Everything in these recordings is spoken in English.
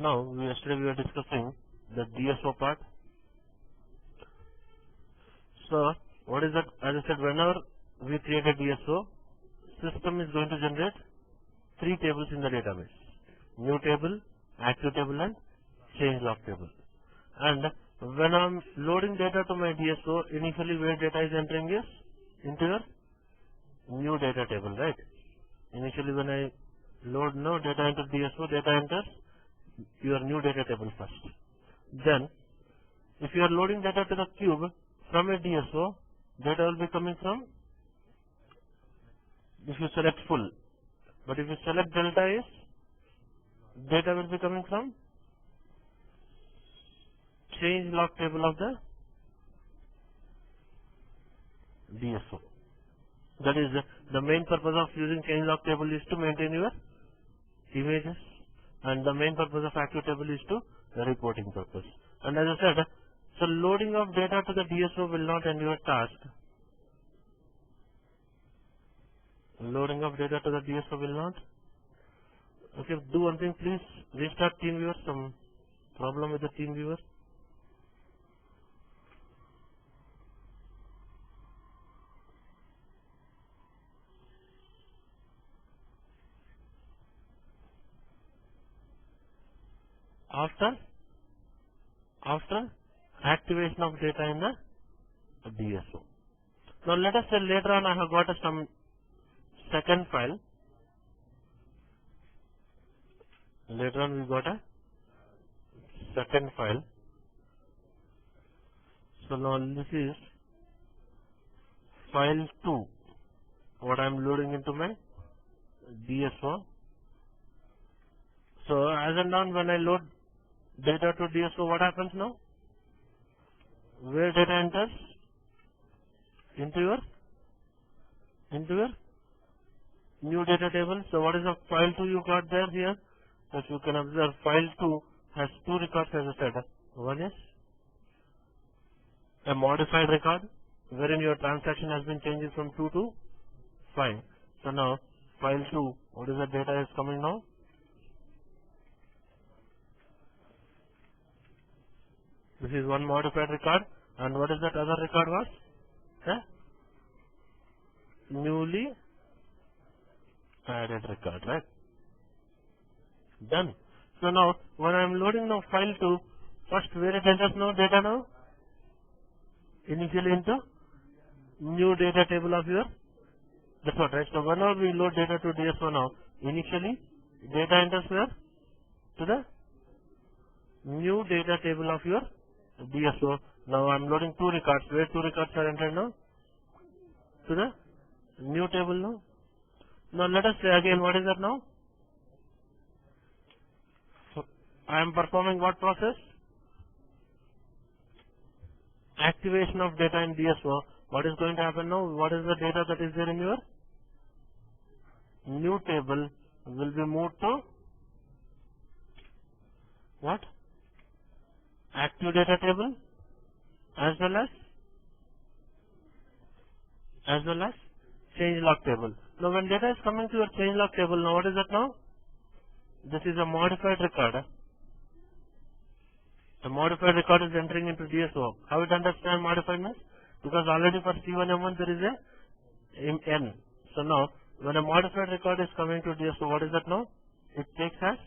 Now, yesterday we were discussing the DSO part. So, what is that? As I said, whenever we create a DSO, system is going to generate three tables in the database: new table, active table, and change log table. And when I'm loading data to my DSO, initially where data is entering is into your new data table, right? Initially when I load no data into DSO, data enters your new data table first. Then, if you are loading data to the cube from a DSO, data will be coming from, if you select full. But if you select delta is, data will be coming from change log table of the DSO. That is the main purpose of using change log table is to maintain your images, and the main purpose of active table is to the reporting purpose. And as I said, so loading of data to the DSO will not end your task. Loading of data to the DSO will not. Okay, do one thing, please restart TeamViewer. Some problem with the TeamViewer. After activation of data in the DSO. Now let us say later on I have got some second file. Later on we got a second file. So now this is file 2, what I am loading into my DSO. So as and on when I load data to DSO, what happens now? Where data enters? Into your new data table. So what is the file 2 you got there here? As you can observe, file 2 has two records as I said. One is a modified record wherein your transaction has been changed from 2 to 5. So now file 2, what is the data is coming now? This is one modified record, and what is that other record was? Newly added record, right? Done. So now when I am loading now file 2, first where it enters now data now? Initially into new data table of your, that's what, right? So whenever we load data to DSO now, initially data enters where? To the new data table of your DSO. Now I am loading two records. Where two records are entered now? To the new table now. Now let us say again, what is that now? So I am performing what process? Activation of data in DSO. What is going to happen now? What is the data that is there in your new table will be moved to what? Active data table as well as change log table. Now when data is coming to your change log table, now what is that now? This is a modified record. The modified record is entering into DSO. How it understand modified means? Because already for C1 M1 there is a N. So now when a modified record is coming to DSO, what is that now? It takes as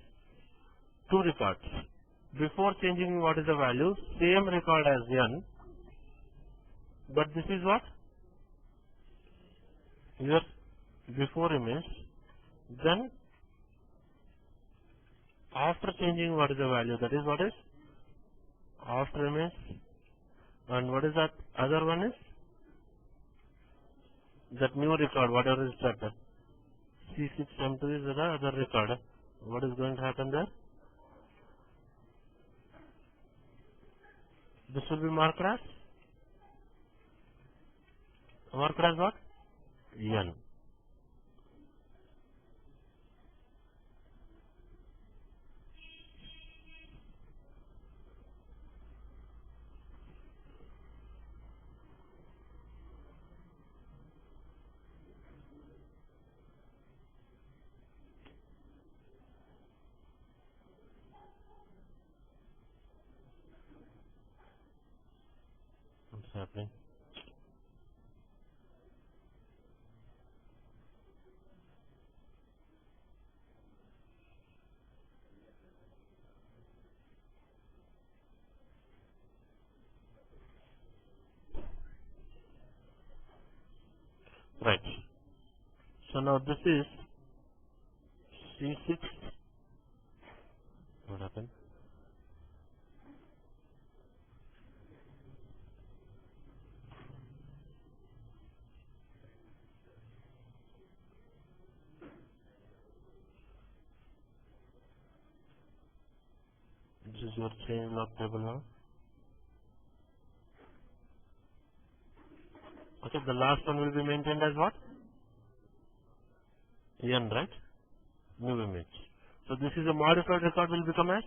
two records. Before changing what is the value, same record as N, but this is what? Your before image. Then after changing what is the value, that is what is after image. And what is that other one is? That new record, whatever is that, C6M2 is the other record. What is going to happen there? This will be marked as what? N. happening? Right. So now this is C6. What happened? This is your change log table now. Okay, the last one will be maintained as what? N, right? New image. So this is a modified record will become as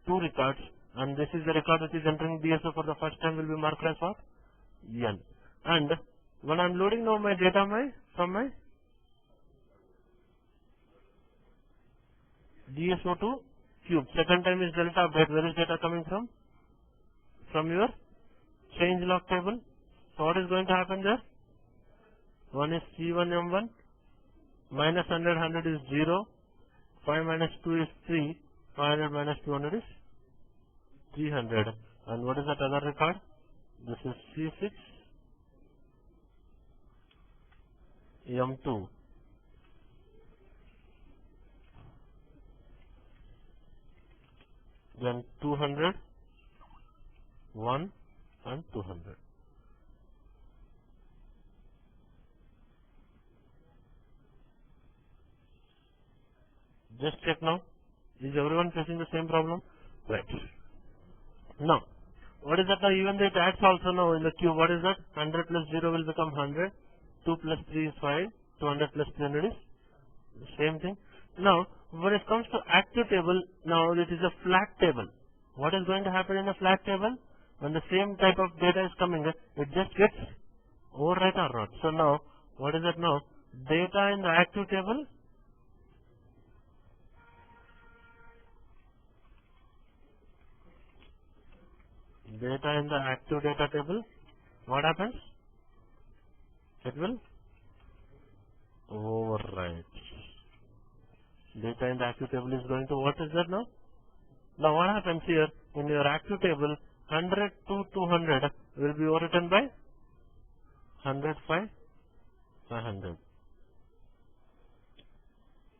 2 records, and this is the record that is entering DSO for the first time will be marked as what? N. And when I'm loading now my data from my DSO to cube, second time is delta update. Where is data coming from? From your change log table. So what is going to happen there? One is C1 M1 minus 100 is 0, 5 minus 2 is 3, 500 minus 200 is 300. And what is that other record? This is C6 M2. Then 200, 1 and 200. Just check now. Is everyone facing the same problem? Right. Now, what is that now? Even though it adds also now in the cube, what is that? 100 plus 0 will become 100. 2 plus 3 is 5. 200 plus 300 is the same thing. Now, when it comes to active table, now it is a flat table. What is going to happen in a flat table? When the same type of data is coming, it just gets overwrite or not. So now, what is that now? Data in the active table, data in the active data table, what happens? It will overwrite. Data in the active table is going to, what is that now? Now what happens here, in your active table, 100 to 200 will be overwritten by 100 by 500.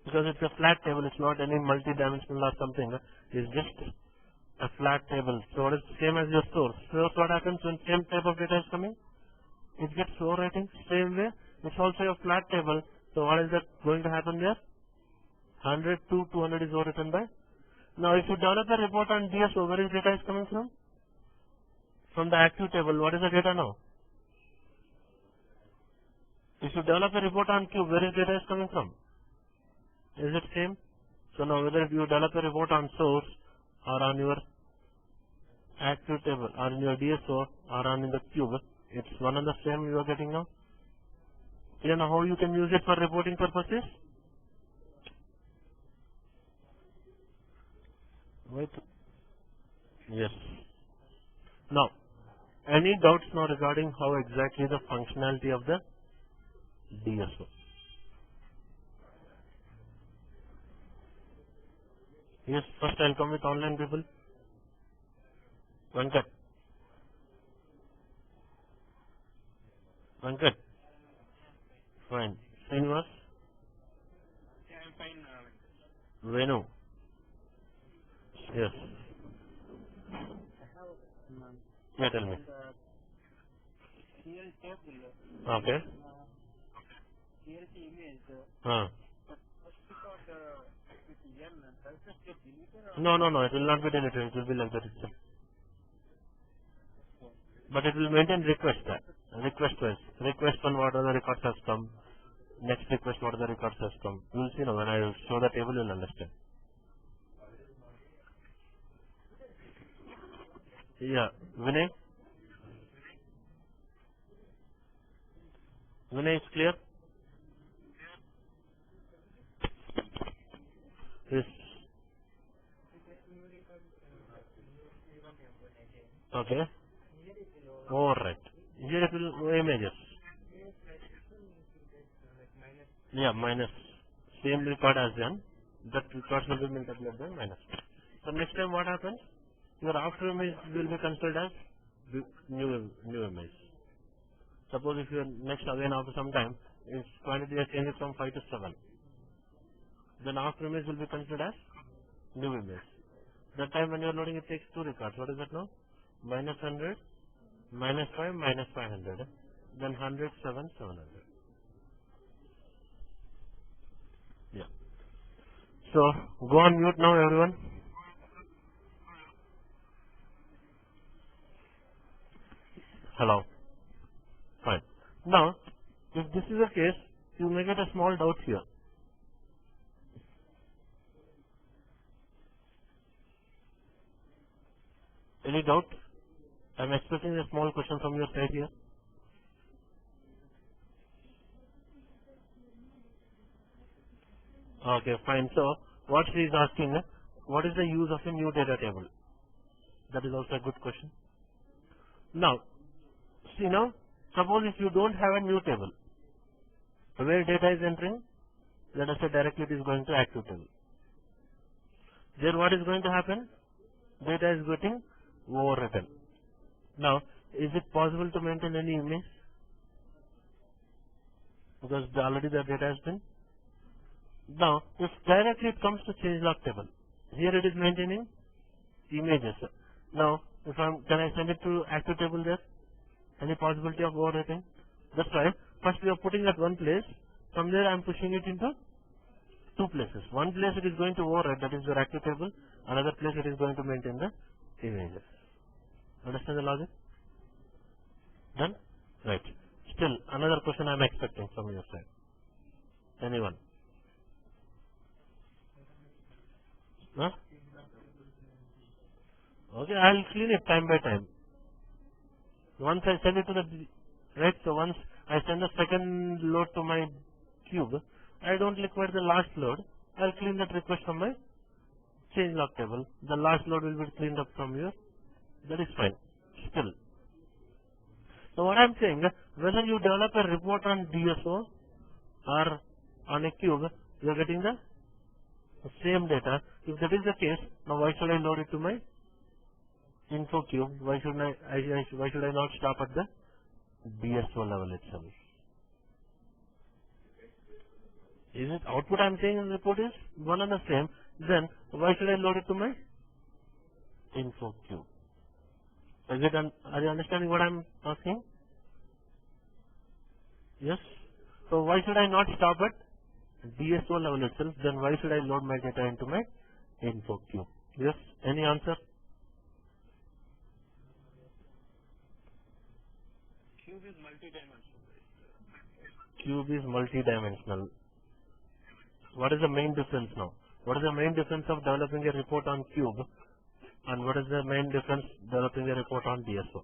Because it's a flat table, it's not any multi-dimensional or something. It's just a flat table. So it is same as your source. Source, what happens when same type of data is coming? It gets overwriting. Same way, it's also a flat table. So what is that going to happen there? 100 to 200 is overwritten by. Now if you develop a report on DSO, where is data is coming from? From the active table. What is the data now? If you develop a report on cube, where is data is coming from? Is it same? So now whether you develop a report on source or on your active table or in your DSO or on in the cube, it's one and the same you are getting now. You know how you can use it for reporting purposes? Wait. Yes. Now, any doubts now regarding how exactly the functionality of the DSO? Yes, first I'll come with online people. Venkat. Venkat. Fine. Srinivas. Yeah, I'm fine. Venu. Yes. I have Yeah, tell me. on the CL table, Okay. CLT image, Huh. but first record with N, does that get deleted or No, no, no. It will not be deleted. It will be like that itself. But it will maintain request. Request wise. Request on what other records has come. Next request what other records has come. You will see now when I show the table, you will understand. Yeah. Vinay? Vinay is clear? Yes. Okay. overwrite. Here it will images. Yeah, minus. Same record as then. That records will be multiplied by minus. So next time what happens? Your after image will be considered as new image. Suppose if your next again after some time, its quantity has changed from 5 to 7. Then after image will be considered as new image. That time when you are loading it takes two records. What is that now? Minus 100, minus 5, minus 500. Then 100, 7, 700. Yeah. So go on mute now everyone. Hello. Fine. Now, if this is the case, you may get a small doubt here. Any doubt? I am expecting a small question from your side here. Okay, fine. So, what she is asking, what is the use of a new data table? That is also a good question. Now, see now, suppose if you don't have a new table, where data is entering, let us say directly it is going to active table. There what is going to happen? Data is getting overwritten. Now, is it possible to maintain any image? Because already the data has been. Now, if directly it comes to changelog table, here it is maintaining images. Now, can I send it to active table there? Any possibility of overwriting? That's why first we are putting at one place. From there I am pushing it into two places. One place it is going to overwrite, that is your active table. Another place it is going to maintain the images. Understand the logic? Done? Right. Still, another question I am expecting from your side. Anyone? Huh? Okay, I will clean it time by time. Once I send it to the, right, so once I send the second load to my cube, I don't require the last load. I will clean that request from my changelog table. The last load will be cleaned up from your, that is fine. Still. So what I am saying, whether you develop a report on DSO or on a cube, you are getting the same data. If that is the case, now why should I load it to my info cube? Why should I not stop at the DSO level itself? Is it output I am saying in the report is one and the same? Then why should I load it to my info queue? Are you understanding what I am asking? Yes. So why should I not stop at DSO level itself? Then why should I load my data into my info queue? Yes. Any answer? Cube is multi-dimensional. Cube is multi-dimensional. What is the main difference now? What is the main difference of developing a report on cube and what is the main difference developing a report on DSO?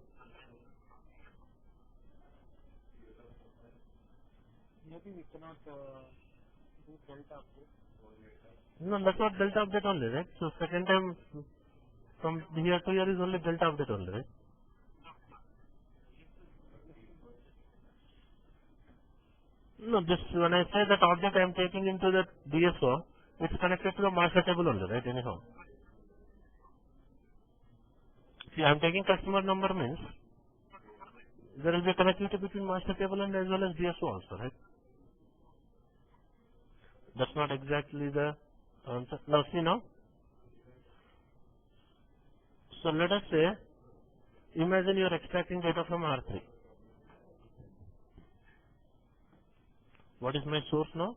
Maybe we cannot do delta update. No, that's not delta update only, right? So second time from here to here is only delta update only, right? No, this when I say that object I am taking into the DSO, it's connected to the master table only, right? Anyhow. See, I am taking customer number means there will be a connectivity between master table and as well as DSO also, right? That's not exactly the answer. Now see now. So let us say, imagine you are extracting data from R3. What is my source now?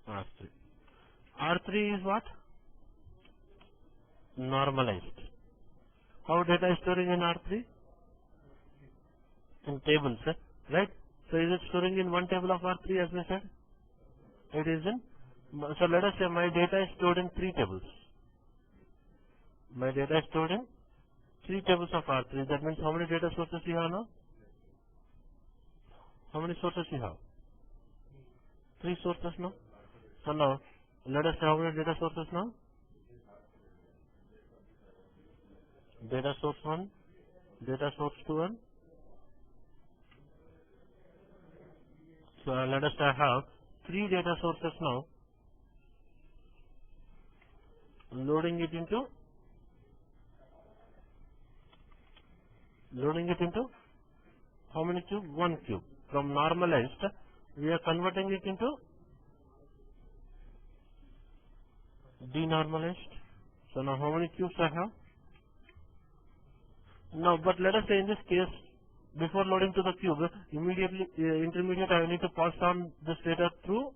R3. R3 is what? Normalized. How data is storing in R3? In tables, right? So is it storing in one table of R3 as we said? It is in. So let us say my data is stored in 3 tables. My data is stored in 3 tables of R3. That means how many data sources you have now? How many sources you have? 3 sources now. So now, let us say how many data sources now? Data source 1, data source to 1. So let us say I have 3 data sources now. Loading it into how many cube? 1 cube. From normalized, we are converting it into denormalized. So now how many cubes I have? Now, but let us say in this case, before loading to the cube, immediately intermediate I need to pass on this data through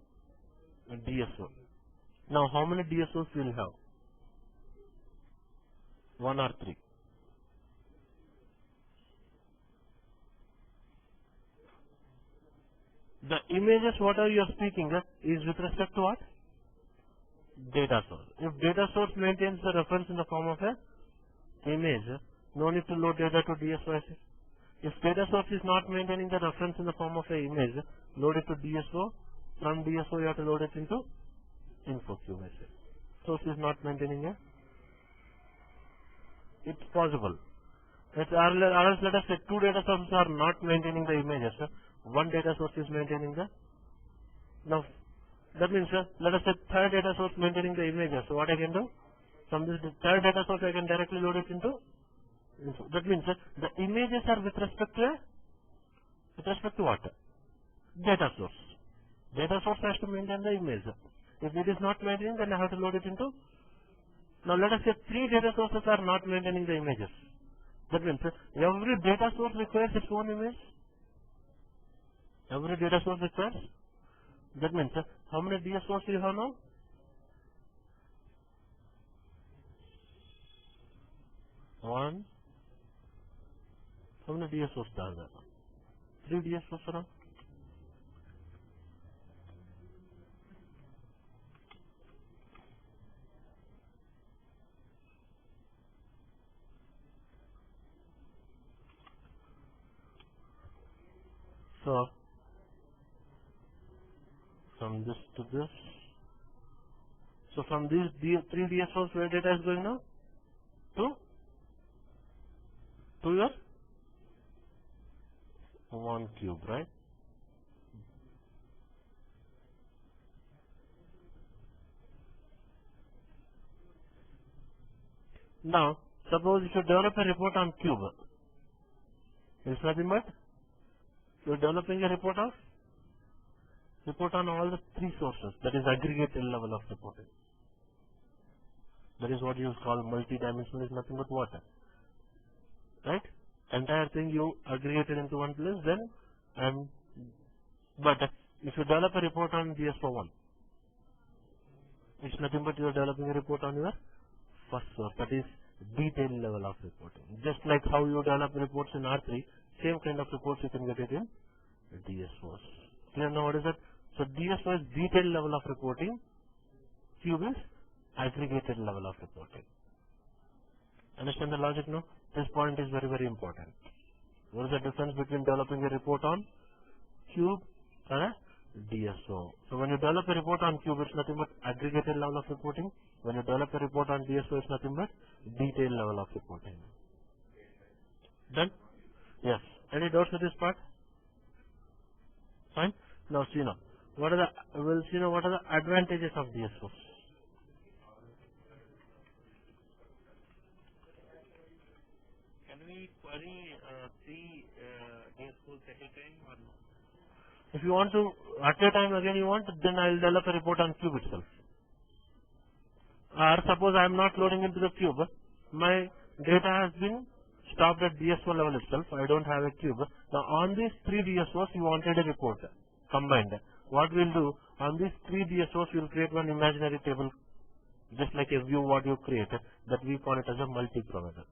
DSO. Now, how many DSOs will have? 1 or 3? The images whatever you are speaking is with respect to what? Data source. If data source maintains the reference in the form of a image, no need to load data to DSO. If data source is not maintaining the reference in the form of a image, load it to DSO. From DSO you have to load it into InfoCube. Source is not maintaining a. It's possible. Or else let us say 2 data sources are not maintaining the images. 1 data source is maintaining the. Now that means let us say 3rd data source maintaining the images. So what I can do? From this 3rd data source I can directly load it into. That means the images are with respect to what? Data source. Data source has to maintain the image. If it is not maintaining, then I have to load it into. Now let us say 3 data sources are not maintaining the images. That means every data source requires its own image. Every data source requires. That means how many DSOs you have now? 1. How many DSOs are there? 3 DSOs around. So from this to this. So from these 3 DSOs where data is going now? To your 1 cube, right? Now, suppose if you develop a report on cube, it's nothing but you're developing a report on all the 3 sources. That is aggregated level of reporting. That is what you call multi-dimensional. Is nothing but what? Right? Entire thing you aggregated into one place, then but if you develop a report on DSO1, it's nothing but you are developing a report on your first source. That is detailed level of reporting. Just like how you develop reports in R3, same kind of reports you can get it in DSOs. Clear now what is that? So DSO is detailed level of reporting, cube is aggregated level of reporting. Understand the logic now? This point is very, very important. What is the difference between developing a report on cube and a DSO? So when you develop a report on cube, it's nothing but aggregated level of reporting. When you develop a report on DSO, it's nothing but detailed level of reporting. Done? Yes. Any doubts with this part? Fine. Now see now. What are the advantages of DSOs? Can we query 3 DSOs at a time or no? If you want to at a time again you want, then I will develop a report on cube itself. Or suppose I am not loading into the cube, my data has been stopped at DSO level itself. I don't have a cube. Now on these 3 DSOs you wanted a report combined. What we'll do, on these 3 DSOs we'll create one imaginary table, just like a view what you created, that we call it as a multi-provider.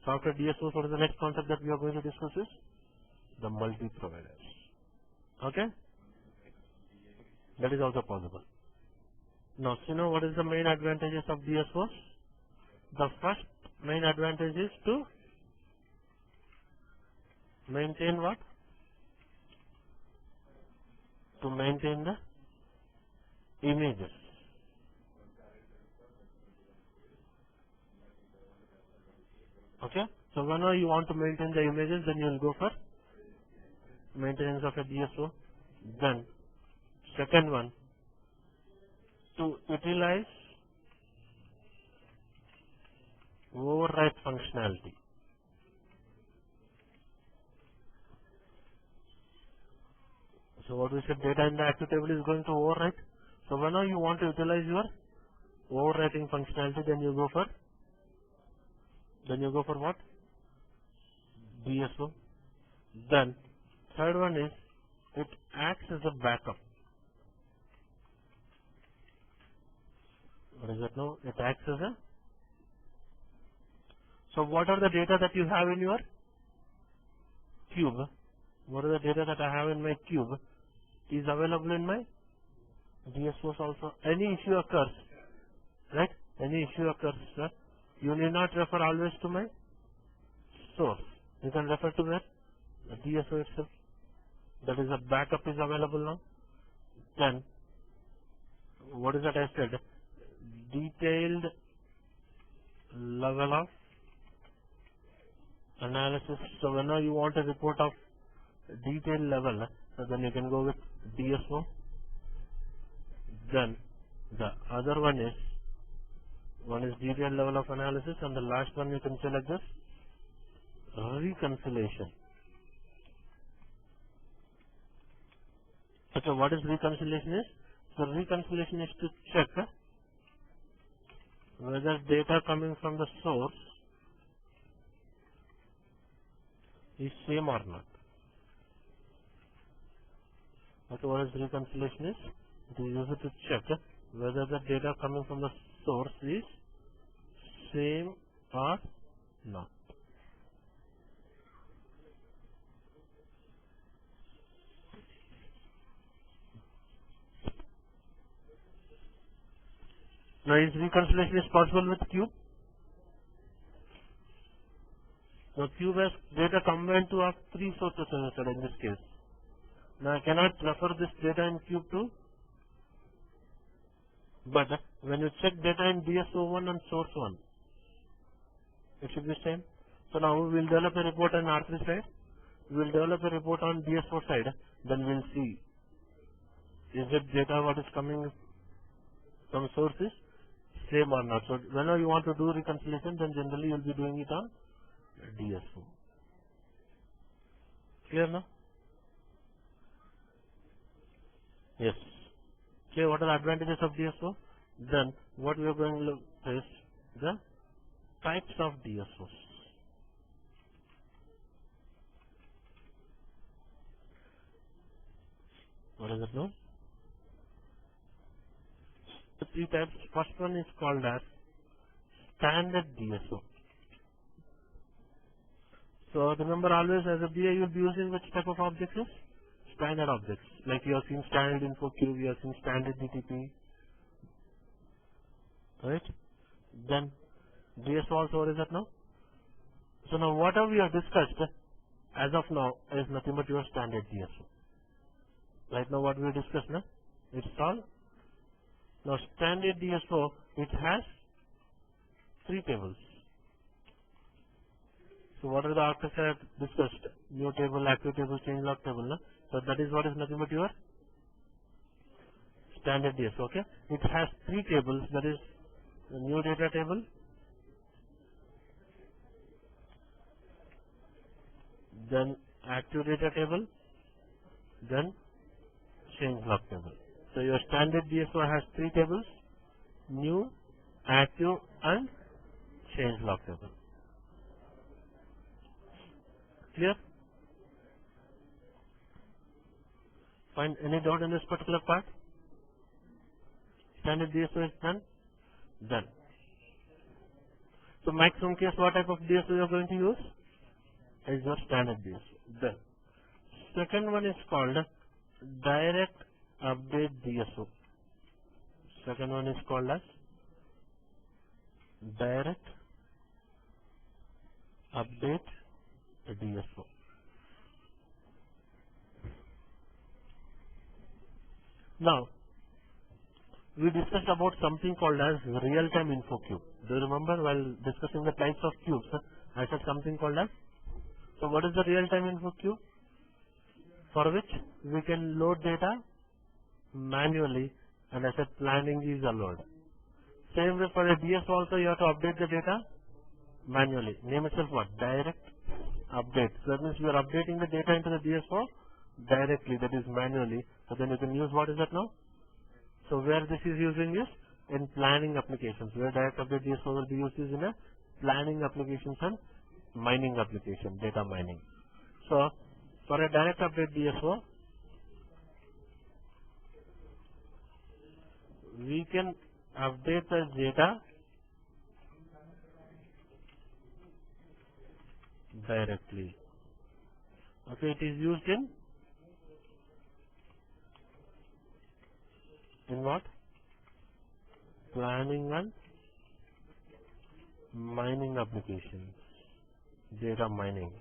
So after DSOs, what is the next concept that we are going to discuss is the multi-providers. Okay? That is also possible. Now, so what is the main advantages of DSOs? The first main advantage is to maintain what? To maintain the images. Okay? So whenever you want to maintain the images, then you will go for maintenance of a DSO. Then second one, to utilize overwrite functionality. So what we said, data in the active table is going to overwrite. So whenever you want to utilize your overwriting functionality, then you go for what? DSO. Then third one is it acts as a backup. What is that now? It acts as a. So what are the data that you have in your cube? What are the data that I have in my cube? Is available in my DSOs also. Any issue occurs, right? Any issue occurs, sir. You need not refer always to my source. You can refer to the DSO itself. That is, a backup is available now. Then, what is that I said? Detailed level of analysis. So whenever you want a report of detailed level, so then you can go with DSO. Then the other one is detailed level of analysis, and the last one you can select this reconciliation. Okay, what is reconciliation is? So reconciliation is to check whether data coming from the source is same or not. Okay, what is reconciliation is? It is used to check whether the data coming from the source is same or not. Now, is reconciliation is possible with cube? Now, cube has data combined to of three sources in this case. Now, I cannot refer this data in cube 2, but when you check data in DSO1 and source 1, it should be same. So now we will develop a report on R3 side, we will develop a report on DSO side, then we will see is it data what is coming from sources same or not. So whenever you want to do reconciliation, then generally you will be doing it on DSO. Clear now? Yes. Okay, what are the advantages of DSO? Then what we are going to look is the types of DSOs. What is it now? The three types. First one is called as standard DSO. So remember, always as a BA you will be using which type of objects is? Standard objects. Like you have seen standard InfoCube, you have seen standard DTP. Right? Then DSO also, what is that now? So now whatever we have discussed as of now is nothing but your standard DSO. Right now what we discussed, na? It's all. Now standard DSO, it has three tables. So what are the after I have discussed? New table, active table, change log table. Na? So that is what is nothing but your standard DSO. Okay? It has three tables, that is the new data table, then active data table, then change log table. So your standard DSO has three tables: new, active, and change log table. Clear? Find any doubt in this particular part? Standard DSO is done? Done. So maximum case, what type of DSO you are going to use? Is your standard DSO. Done. Second one is called direct update DSO. Second one is called as direct update DSO. Now, we discussed about something called as real-time InfoCube. Do you remember while discussing the types of cubes, I said something called as. So what is the real-time info queue? For which we can load data manually, and I said planning is allowed. Same way for a DSO also, you have to update the data manually. Name itself what? Direct update. So that means you are updating the data into the DSO directly, that is manually. So then you can use, what is that now? So where this is using is in planning applications. Where direct update DSO will be used is in a planning applications and mining application, data mining. So for a direct update DSO, we can update the data directly. Okay, it is used in what? Planning and mining applications, data mining.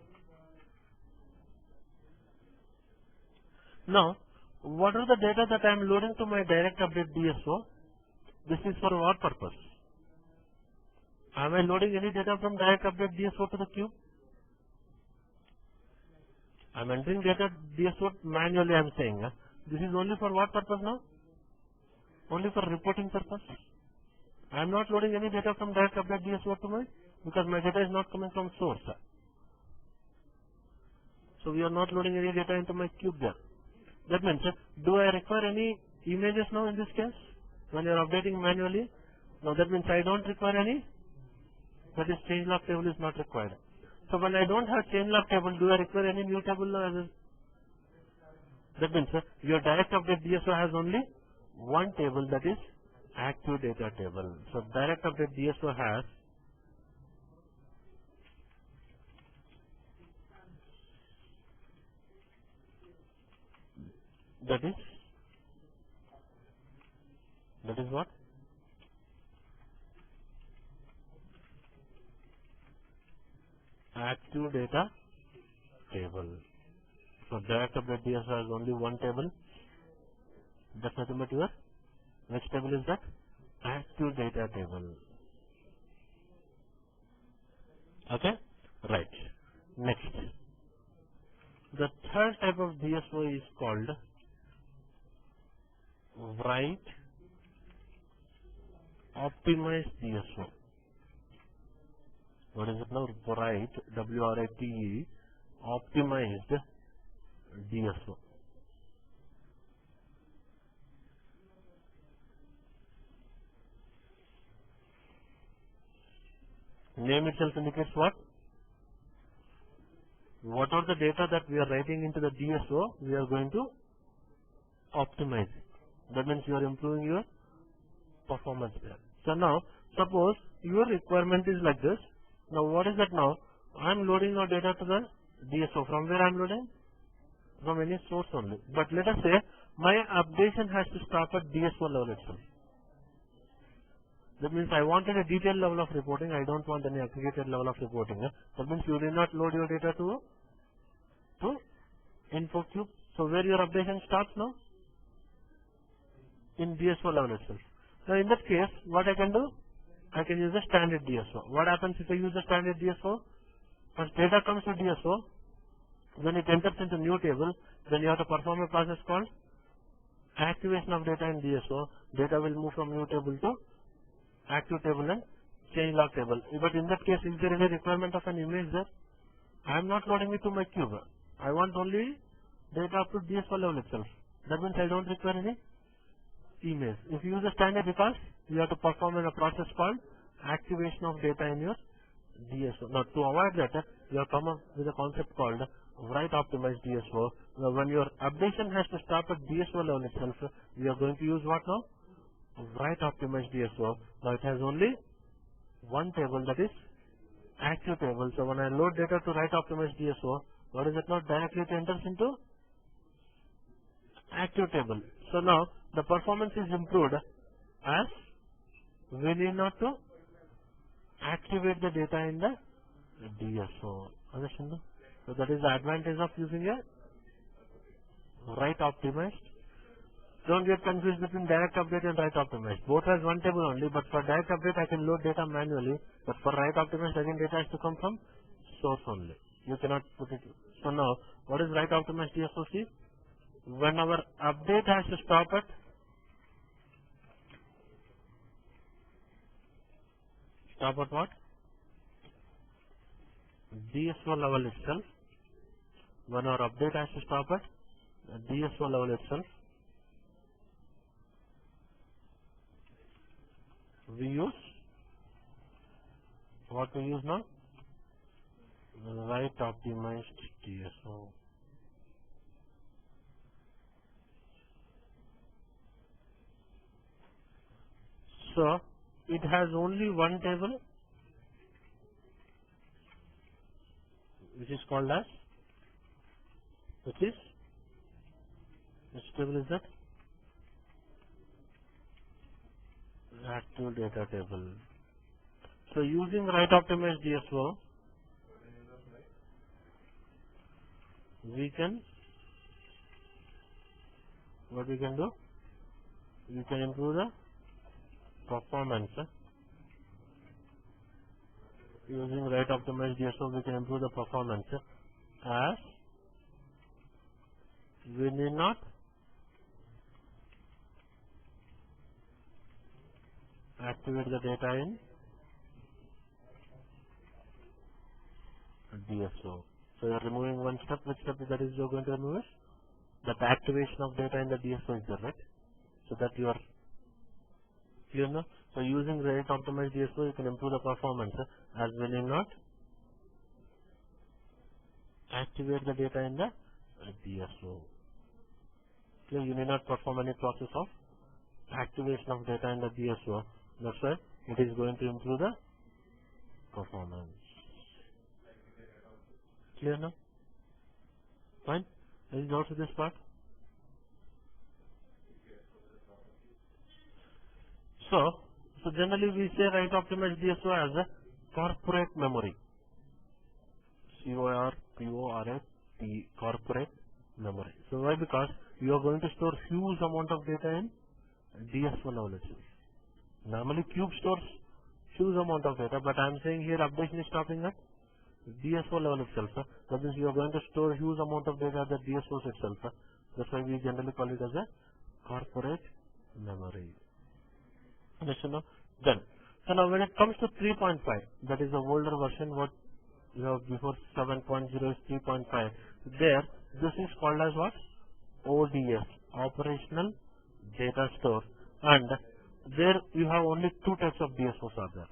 Now, what are the data that I am loading to my direct update DSO? This is for what purpose? Am I loading any data from direct update DSO to the queue? I am entering data DSO manually, I am saying. This is only for what purpose now? Only for reporting purpose. I am not loading any data from direct update DSO to my, because my data is not coming from source. So we are not loading any data into my cube there. That means, do I require any images now in this case? When you are updating manually? Now that means I don't require any. That is, change log table is not required. So when I don't have change log table, do I require any new table now? That means your direct update DSO has only one table, that is active data table. So direct update DSO has that is what? Active data table. So direct update DSO has only one table. That's nothing but your next table is that active data table. Okay? Right. Next. The third type of DSO is called write optimized DSO. What is it now? Write, W-R-I-T-E, optimized DSO. Name itself indicates what? What are the data that we are writing into the DSO, we are going to optimize it. That means you are improving your performance there. So now, suppose your requirement is like this. Now what is that now? I am loading your data to the DSO. From where I am loading? From any source only. But let us say my updation has to stop at DSO level itself. That means I wanted a detailed level of reporting. I don't want any aggregated level of reporting. That means you did not load your data to info cube. So where your updation starts now? In DSO level itself. Now in that case, what I can do? I can use a standard DSO. What happens if I use a standard DSO? Once data comes to DSO, when it enters into new table, then you have to perform a process called activation of data in DSO. Data will move from new table to active table and change log table. But in that case, is there any requirement of an image there? I am not loading it to my cube. I want only data up to DSO level itself. That means I don't require any image. If you use a standard, because you have to perform a process called activation of data in your DSO. Now to avoid that, you have come up with a concept called write optimized DSO. Now when your updation has to stop at DSO level itself, we are going to use what now? Write optimized DSO. Now it has only one table, that is active table. So when I load data to write optimized DSO, what is it now? Directly it enters into active table. So now the performance is improved as we need not to activate the data in the DSO. Understand? So that is the advantage of using a write optimized. Don't get confused between direct update and write optimized. Both has one table only, but for direct update I can load data manually, but for write optimized again data has to come from source only. You cannot put it. So now, what is write optimized DSOC? When our update has to stop at what? DSO level itself. When our update has to stop at DSO level itself, we use what we use now? Write optimized DSO. So it has only one table, which is called as, which table is that? Active data table. So using write optimized DSO, we can, what we can do? We can improve the performance. Using write optimized DSO, we can improve the performance as we need not activate the data in DSO. So you are removing one step. Which step that is you are going to remove? That activation of data in the DSO is there, right? So that you are clear now. So using write optimized DSO, you can improve the performance as we need not activate the data in the DSO. Clear? You need not perform any process of activation of data in the DSO. That's why it is going to improve the performance. Clear now? Fine? Any doubts with this part? So generally we say write optimized DSO as a corporate memory. CORPORAT, corporate memory. So why? Because you are going to store huge amount of data in DSO level itself. Normally Cube stores huge amount of data, but I am saying here updation is stopping at DSO level itself. That means you are going to store huge amount of data at the DSOs itself. That's why we generally call it as a corporate memory. Understand now? Done. So now when it comes to 3.5, that is the older version, what you have before 7.0 is 3.5. There, this is called as what? ODS, Operational Data Store. And there you have only two types of DSOs are there.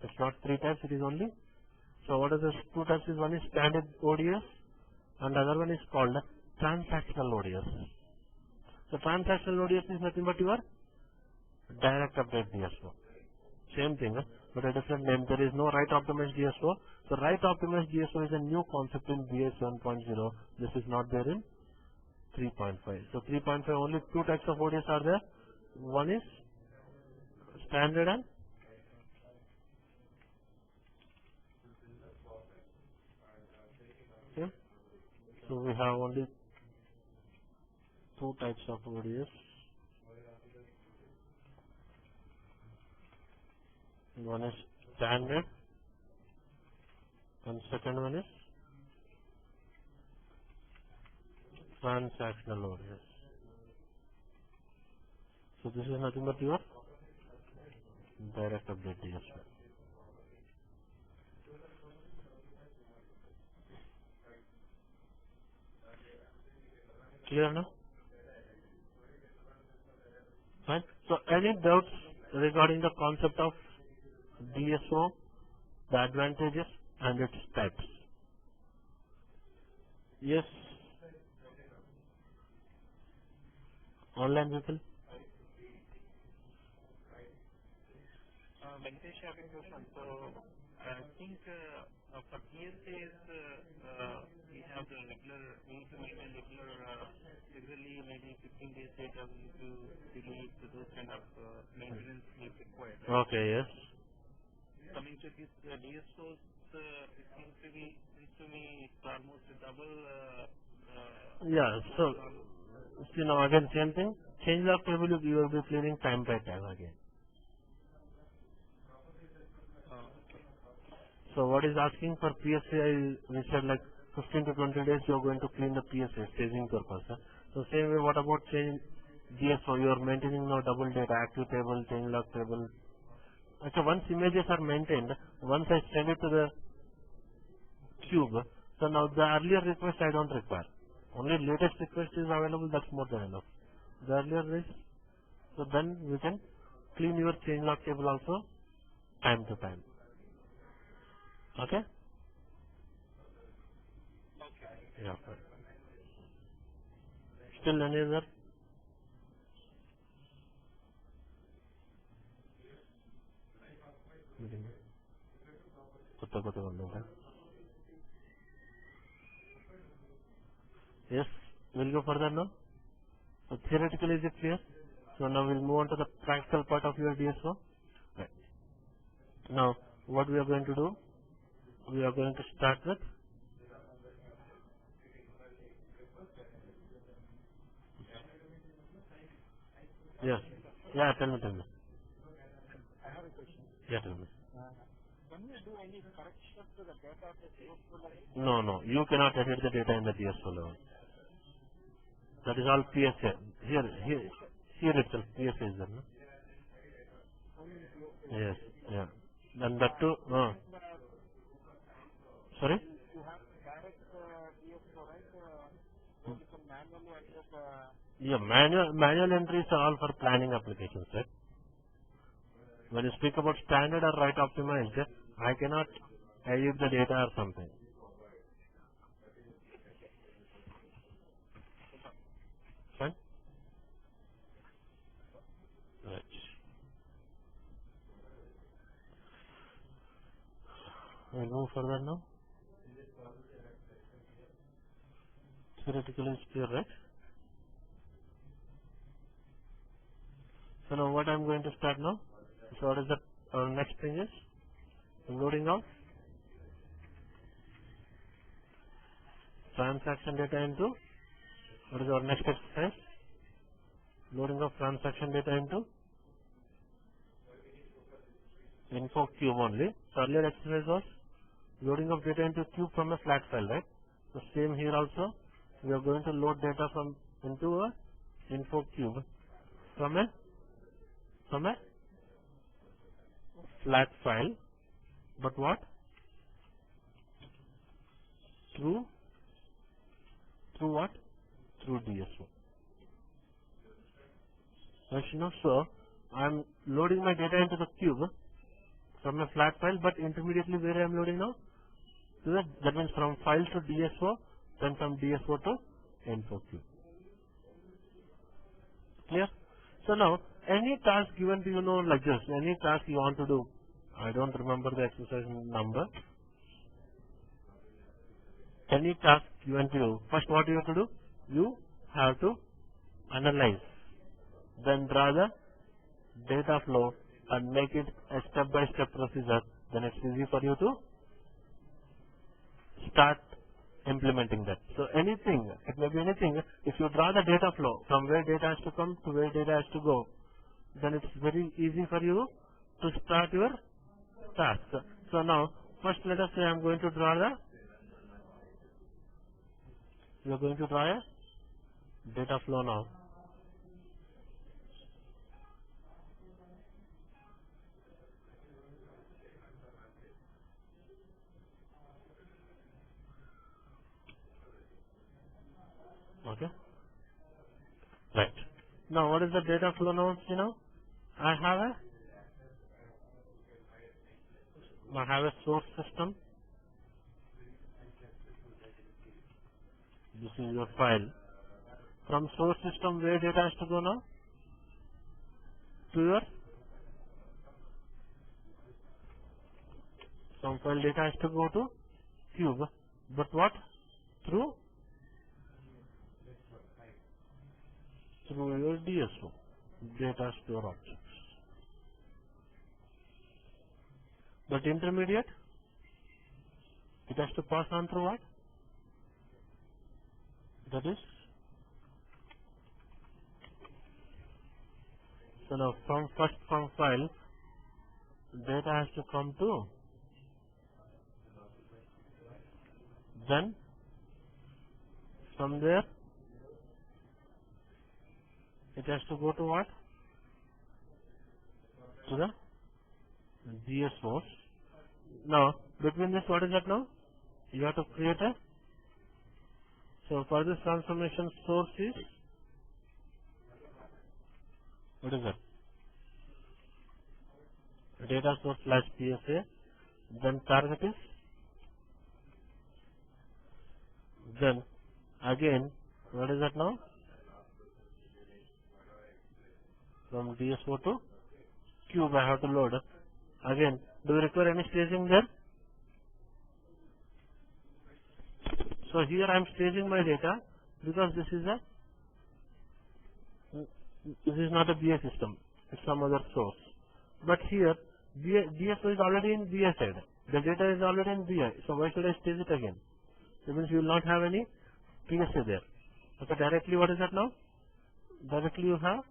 It's not three types, it is only. So what are the two types? One is standard ODS and the other one is called transactional ODS. So transactional ODS is nothing but your direct update DSO. Same thing, but a different name. There is no write optimized DSO. So write optimized DSO is a new concept in BA 7.0. This is not there in 3.5. So 3.5 only two types of ODS are there. One is standard and okay. So we have only two types of ODS. One is standard and second one is transactional ODS. So this is nothing but your direct update DSO. Clear now? Fine. So any doubts regarding the concept of DSO, the advantages and its types? Yes. Online people? Venkatesh, I have a question. So, I think for DSAs, we have the regularly maybe 15 days later we need to delete those kind of maintenance is required. Right? Okay, yes. Coming to this DSOs, it seems to me it's almost a double. Yeah, so see now again same thing. Change of table you will be clearing time by time again. So what is asking for PSA? We said like 15 to 20 days you are going to clean the PSA staging purpose. So same way, what about change DSO? You are maintaining now double data, active table, change log table. Okay, once images are maintained, once I send it to the cube, so now the earlier request I don't require. Only latest request is available, that's more than enough. The earlier is, so then we can clean your change log table also time to time. Okay? Okay. Yeah. Still any other? Yes, we'll go further now. So theoretically is it clear? So now we'll move on to the practical part of your DSO. Right. Now what we are going to do? We are going to start with, yes. Yeah, tell me. I have a question. Yeah, tell me. Can we do any correction to the data at the DSO level? No, you cannot edit the data in the DSO level. That is all PSA. Here itself, PSA is there, no? Only DSO. Yes, yeah. And that too, sorry? You have direct DSO, right? You can manually enter the... Yeah, manual entries are all for planning applications, right? When you speak about standard or right optimized, I cannot edit the data or something. Fine? Right. We'll move further now. Theoretically it's clear, right? So now what I'm going to start now? So what is the next thing is? Loading of transaction data into, what is our next exercise? Loading of transaction data into info cube only. So earlier exercise was loading of data into cube from a flat file, right? So same here also, we are going to load data from into a info cube from a flat file, but what? Through what? Through DSO. Right, so I'm loading my data into the cube from a flat file, but intermediately where I am loading now? So that means from file to DSO, then from DSO to info cube. Clear? So now, any task given to you know like this, any task you want to do, I don't remember the exercise number. Any task given to you, first what you have to do? You have to analyze, then draw the data flow and make it a step-by-step procedure. Then it's easy for you to start implementing that. So anything, it may be anything, if you draw the data flow from where data has to come to where data has to go, then it's very easy for you to start your task. So now, first let us say I'm going to draw we are going to draw a data flow now. Okay? Right. Now what is the data flow now? You know, I have a source system. This is your file. From source system, where data has to go now? To your some file data has to go to cube. But what? Through your DSO, data store objects. But intermediate, it has to pass on through what? That is, so now from file, data has to come to Then from there it has to go to what? To the DS source. Now between this, what is that now? You have to create a, so for this transformation source is, what is that? Data source slash PSA. Then target is, then again, what is that now? From DSO to cube I have to load. Again, do you require any staging there? So here I am staging my data because this is not a BI system, it's some other source. But here DSO is already in BI side. The data is already in BI. So why should I stage it again? That means you will not have any PSA there. Okay, directly what is that now? Directly you have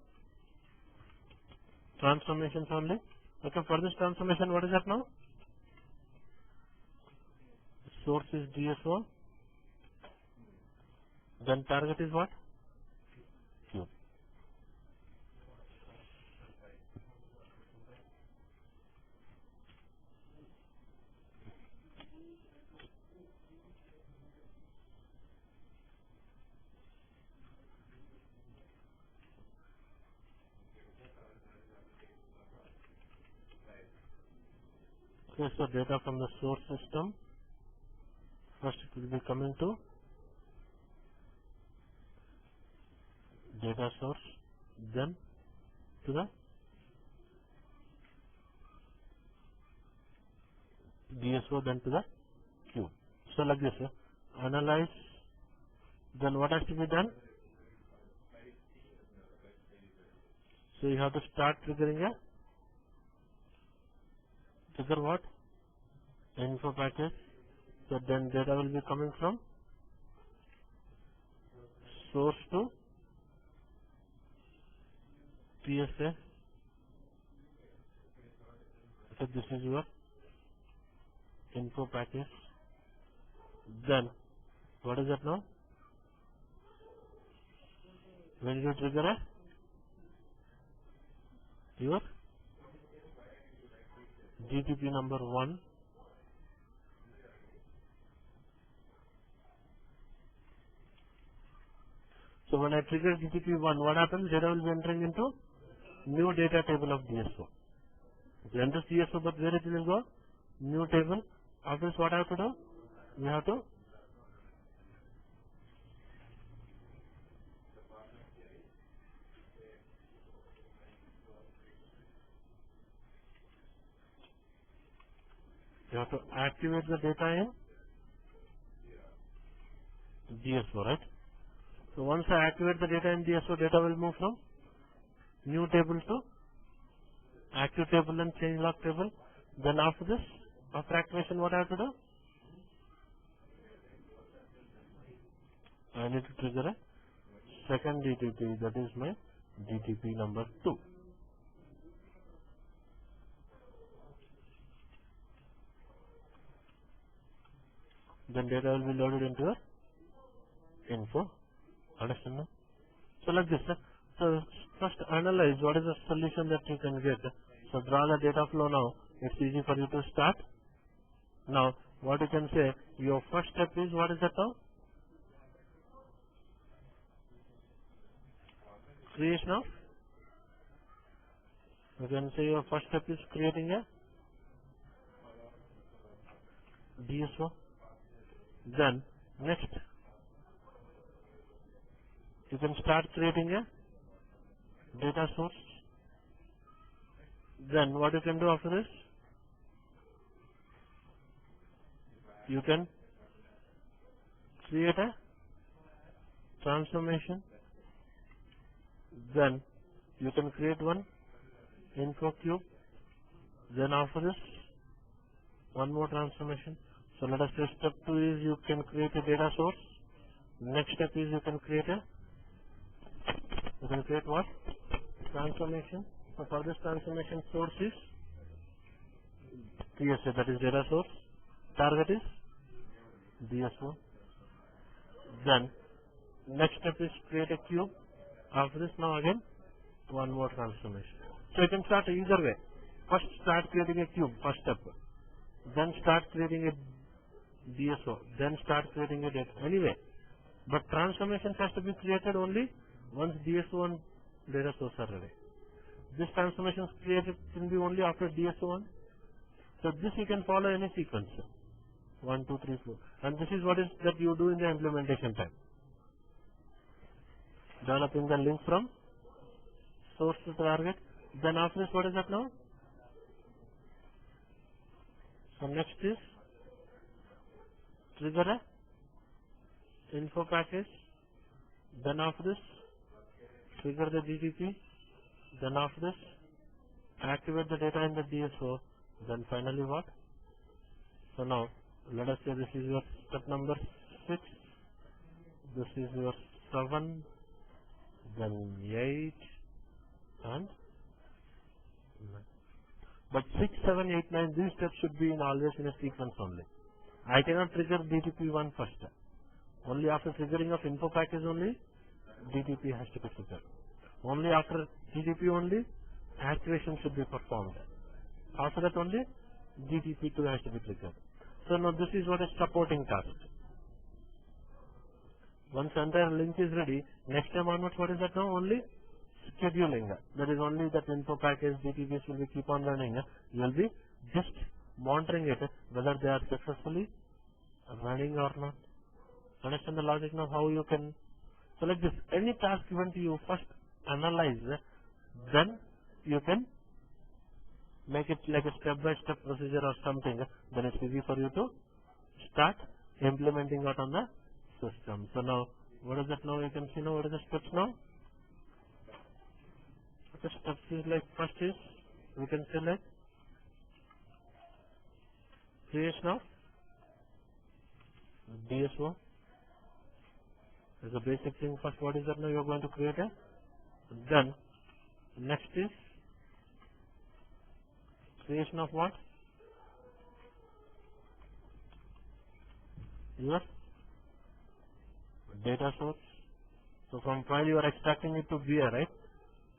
transformations only. Okay, for this transformation, what is that now? Source is DSO. Then target is what? Cube. Okay, so data from the source system. First it will be coming to data source, then to the DSO, then to the cube. So like this, analyze, then what has to be done? So you have to start triggering a, trigger what? Info package. So then data will be coming from source to PSA. So this is your info package. Then what is that now? When you trigger a, your GTP number 1. So when I trigger GTP 1, what happens? Data will be entering into new data table of DSO. It enters DSO, but where it will go? New table. After this, what I have to do? We have to activate the data in DSO, right? So once I activate the data in DSO, data will move from new table to active table and change log table. Then after this, after activation, what I have to do? I need to trigger a second DTP, that is my DTP number 2. Then data will be loaded into your info. Understand now? So like this, so first analyze what is the solution that you can get. So draw the data flow now. It's easy for you to start. Now what you can say, your first step is, what is that now? Creation of, you can say your first step is creating a DSO. Then next, you can start creating a data source. Then what you can do after this? You can create a transformation. Then you can create one info cube. Then after this, one more transformation. So let us say step 2 is you can create a data source. Next step is you can create what? Transformation. So for this transformation, source is PSA, that is data source. Target is DSO. Then next step is create a cube. After this, now again one more transformation. So you can start either way. First start creating a cube, first step. Then start creating a DSO. Then start creating a data. Anyway, but transformation has to be created only once DSO and data source are ready. This transformation is created can be only after DSO1. So this you can follow any sequence. 1, 2, 3, 4. And this is what is that you do in the implementation time. Developing the link from source to target. Then after this, what is that now? So next is trigger a info package. Then after this, trigger the DTP. Then after this, activate the data in the DSO. Then finally what? So now, let us say this is your step number 6. This is your 7. Then 8. And 9. But 6, 7, 8, 9, these steps should be always in a sequence only. I cannot trigger DTP1 first. Only after triggering of info package only, DTP has to be triggered. Only after DTP only, activation should be performed. After that only, DTP2 has to be triggered. So now this is what is supporting task. Once entire link is ready, next time onwards, what is that now? Only scheduling. That is only that info package DTPs will be keep on running. You will be just monitoring it, whether they are successfully running or not. Understand the logic now how you can. So like this, any task given to you, first analyze, then you can make it like a step-by-step procedure or something. Then it's easy for you to start implementing it on the system. So now, what is that now? You can see now what is the steps now. The steps is like first is we can say like creation of DSO. As a basic thing, first what is that now you are going to create a. Then next is creation of what? Your data source. So from file you are extracting it to BA, right?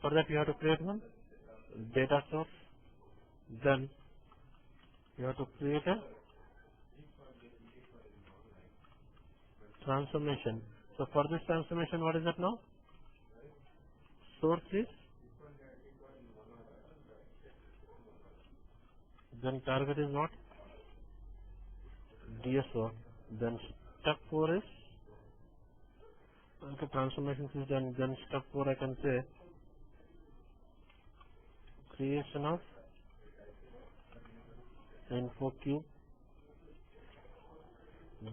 For that you have to create one data source. Then you have to create a transformation. So for this transformation, what is that now? Source is, then target is what? DSO. Then step 4 is, okay, transformation is done. Then step 4 I can say creation of info cube.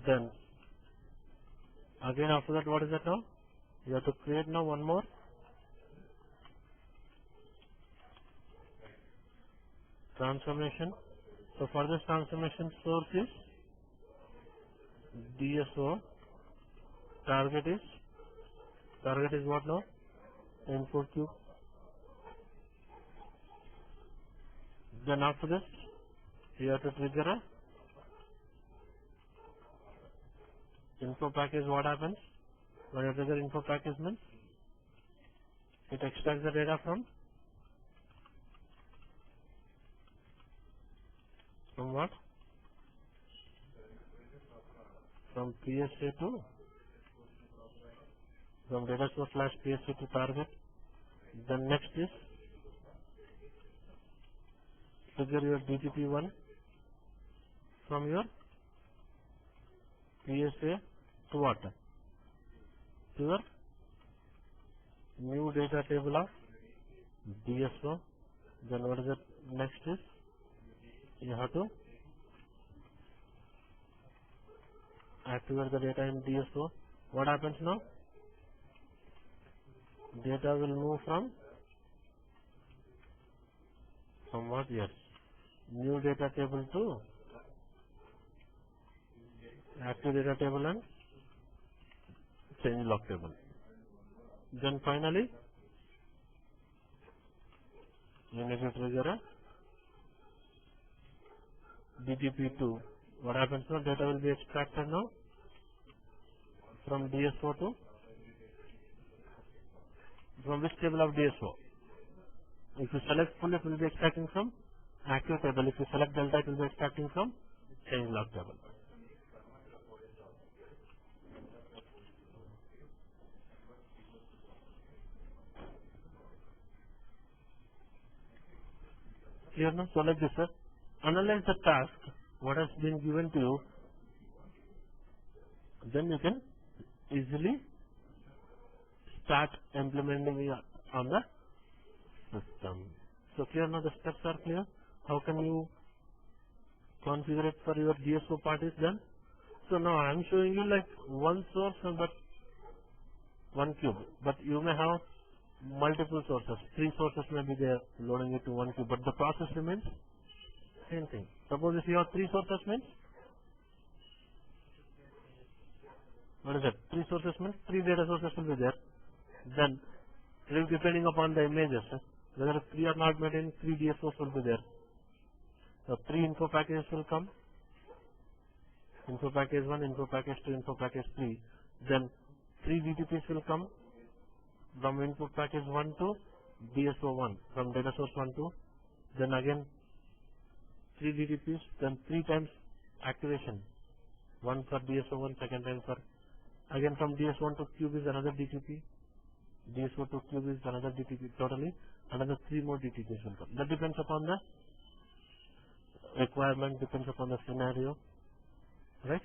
Then again after that, what is that now? You have to create now one more transformation. So for this transformation, source is DSO. Target is what now? Info cube. Then after this, you have to trigger a info package. What happens when you trigger info package means it extracts the data from what? From PSA to from data source slash PSA to target. Then next is trigger your DTP1 from your PSA to what? To your new data table of DSO. Then what is it? Next is you have to activate the data in DSO. What happens now? Data will move from what? Yes, new data table to active data table and change log table. Then finally you need to trigger a DTP2. What happens now? Data will be extracted now from DSO to, from which table of DSO? If you select full, it will be extracting from active table. If you select delta, it will be extracting from change log table. Clear now? So like this, sir. Analyze the task, what has been given to you, then you can easily start implementing it on the system. So clear now, the steps are clear. How can you configure it for your DSO part is done. So now I am showing you like one source and but one cube, but you may have multiple sources. 3 sources may be there loading it to one cube, but the process remains same thing. Suppose if you have 3 sources means, what is that? 3 sources means 3 data sources will be there. Then depending upon the images, whether 3 are not maintained, 3 DSOs will be there. So 3 info packages will come. Info package 1, info package 2, info package 3. Then 3 DTPs will come from input package 1 to DSO 1, from data source 1 to, then again 3 DTPs, then 3 times activation. 1 for DSO 1, second time for, again from DSO 1 to cube is another DTP, DSO to cube is another DTP, totally another 3 more DTPs will come. That depends upon the requirement, depends upon the scenario, right?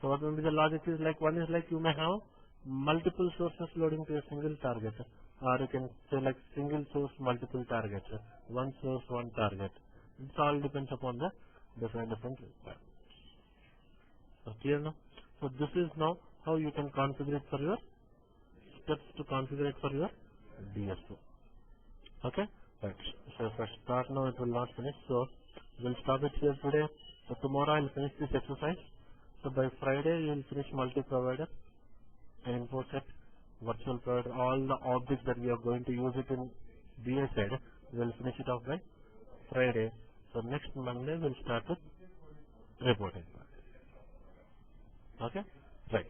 So what will be the logic is like, one is like you may have multiple sources loading to a single target, or you can say like single source multiple targets, one source one target. It all depends upon the different requirements. So clear now? So this is now how you can configure it for your steps to configure it for your DSO. Okay? Right. So if I start now, it will not finish. So we'll stop it here today. So tomorrow I'll finish this exercise. So by Friday you will finish multi-provider, info set, virtual provider, all the objects that we are going to use it in BA side. We will finish it off by Friday. So next Monday we'll start with reporting. Okay? Right.